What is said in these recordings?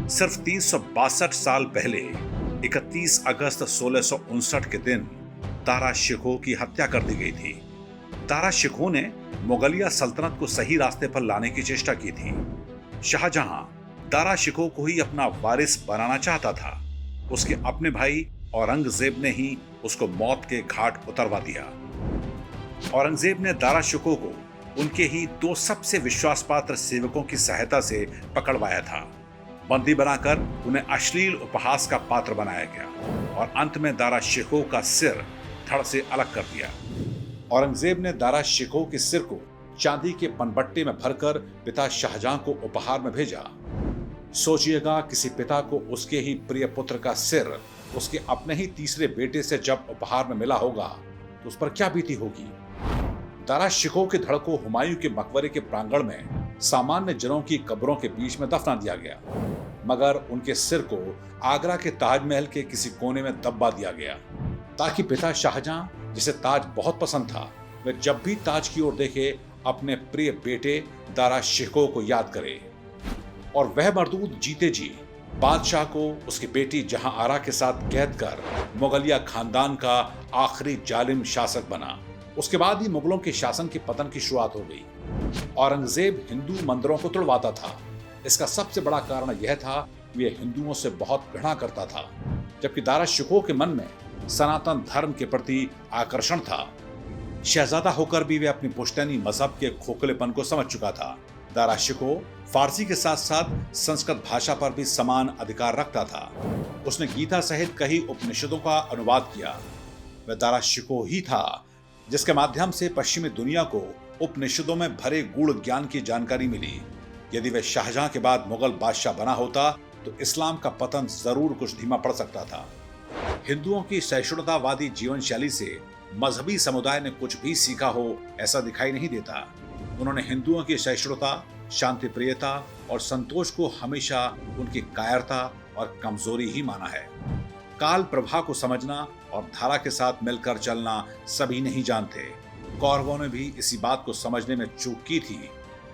सिर्फ 362 साल पहले 31 अगस्त 1659 के दिन दारा शिकोह की हत्या कर दी गई थी। दारा शिकोह ने मुगलिया सल्तनत को सही रास्ते पर लाने की चेष्टा की थी। शाहजहां दारा शिकोह को ही अपना वारिस बनाना चाहता था। उसके अपने भाई औरंगजेब ने ही उसको मौत के घाट उतरवा दिया। औरंगजेब ने दारा शिकोह को उनके ही दो सबसे विश्वासपात्र सेवकों की सहायता से पकड़वाया था। बंदी बनाकर उन्हें अश्लील उपहास का पात्र बनाया गया और अंत में दारा शिकोह का सिर धड़ से अलग कर दिया। औरंगजेब ने दारा शिकोह के सिर को चांदी के पनबट्टे में भरकर पिता शाहजहां को उपहार में भेजा। सोचिएगा, किसी पिता को उसके ही प्रिय पुत्र का सिर उसके अपने ही तीसरे बेटे से जब उपहार में मिला होगा तो उस पर क्या बीती होगी। दारा शिकोह के धड़ को हुमायूं के मकबरे के प्रांगण में सामान्य जनों की कब्रों के बीच में दफना दिया गया, मगर उनके सिर को आगरा के ताजमहल के किसी कोने में दबा दिया गया ताकि पिता शाहजहां, जिसे ताज बहुत पसंद था, वह जब भी ताज की ओर देखे अपने प्रिय बेटे दारा शिकोह को याद करे और वह मरदूद जीते जी बादशाह को उसकी बेटी जहां आरा के साथ कैद कर मुगलिया खानदान का आखिरी जालिम शासक बना। उसके बाद ही मुगलों के शासन के पतन की शुरुआत हो गई। औरंगजेब हिंदू मंदिरों को तुड़वाता था। इसका सबसे बड़ा कारण यह था कि वह हिंदुओं से बहुत घृणा करता था, जबकि दारा शिकोह के मन में सनातन धर्म के प्रति आकर्षण था। शहजादा होकर भी वह अपनी पुश्तैनी मजहब के खोखलेपन को समझ चुका था। दारा शिकोह फारसी के साथ साथ संस्कृत भाषा पर भी समान अधिकार रखता था। उसने गीता सहित कई उपनिषदों का अनुवाद किया। वह दारा शिकोह ही था जिसके माध्यम से पश्चिमी दुनिया को उपनिषदों में भरे गूढ़ ज्ञान की जानकारी मिली। यदि वह शाहजहां के बाद मुगल बादशाह बना होता तो इस्लाम का पतन जरूर कुछ धीमा पड़ सकता था। हिंदुओं की सहिष्णुतावादी जीवन शैली से मजहबी समुदाय ने कुछ भी सीखा हो ऐसा दिखाई नहीं देता। उन्होंने हिंदुओं की सहिष्णुता, शांति प्रियता और संतोष को हमेशा उनकी कायरता और कमजोरी ही माना है। काल प्रवाह को समझना और धारा के साथ मिलकर चलना सभी नहीं जानते। कौरवों ने भी इसी बात को समझने में चूक की थी।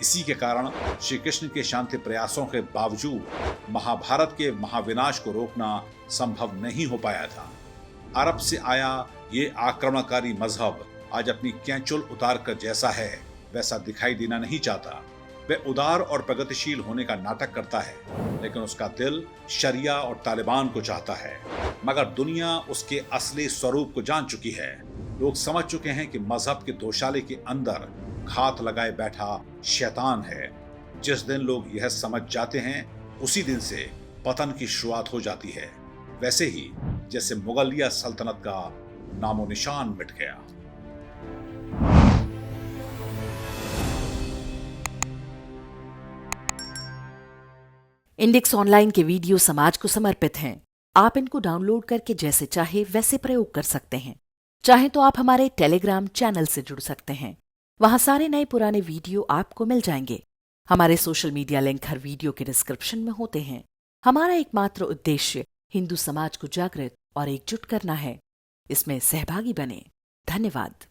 इसी के कारण श्री कृष्ण के शांति प्रयासों के बावजूद महाभारत के महाविनाश को रोकना संभव नहीं हो पाया था। अरब से आया ये आक्रमणकारी मजहब आज अपनी कैंचुल उतार कर जैसा है वैसा दिखाई देना नहीं चाहता। वह उदार और प्रगतिशील होने का नाटक करता है, लेकिन उसका दिल शरिया और तालिबान को चाहता है। मगर दुनिया उसके असली स्वरूप को जान चुकी है। लोग समझ चुके हैं कि मजहब के दोशाले के अंदर घात लगाए बैठा शैतान है। जिस दिन लोग यह समझ जाते हैं उसी दिन से पतन की शुरुआत हो जाती है, वैसे ही जैसे मुगलिया सल्तनत का नामो निशान मिट गया। इंडेक्स ऑनलाइन के वीडियो समाज को समर्पित हैं। आप इनको डाउनलोड करके जैसे चाहे वैसे प्रयोग कर सकते हैं। चाहे तो आप हमारे टेलीग्राम चैनल से जुड़ सकते हैं। वहां सारे नए पुराने वीडियो आपको मिल जाएंगे। हमारे सोशल मीडिया लिंक हर वीडियो के डिस्क्रिप्शन में होते हैं। हमारा एकमात्र उद्देश्य हिंदू समाज को जागृत और एकजुट करना है। इसमें सहभागी बने। धन्यवाद।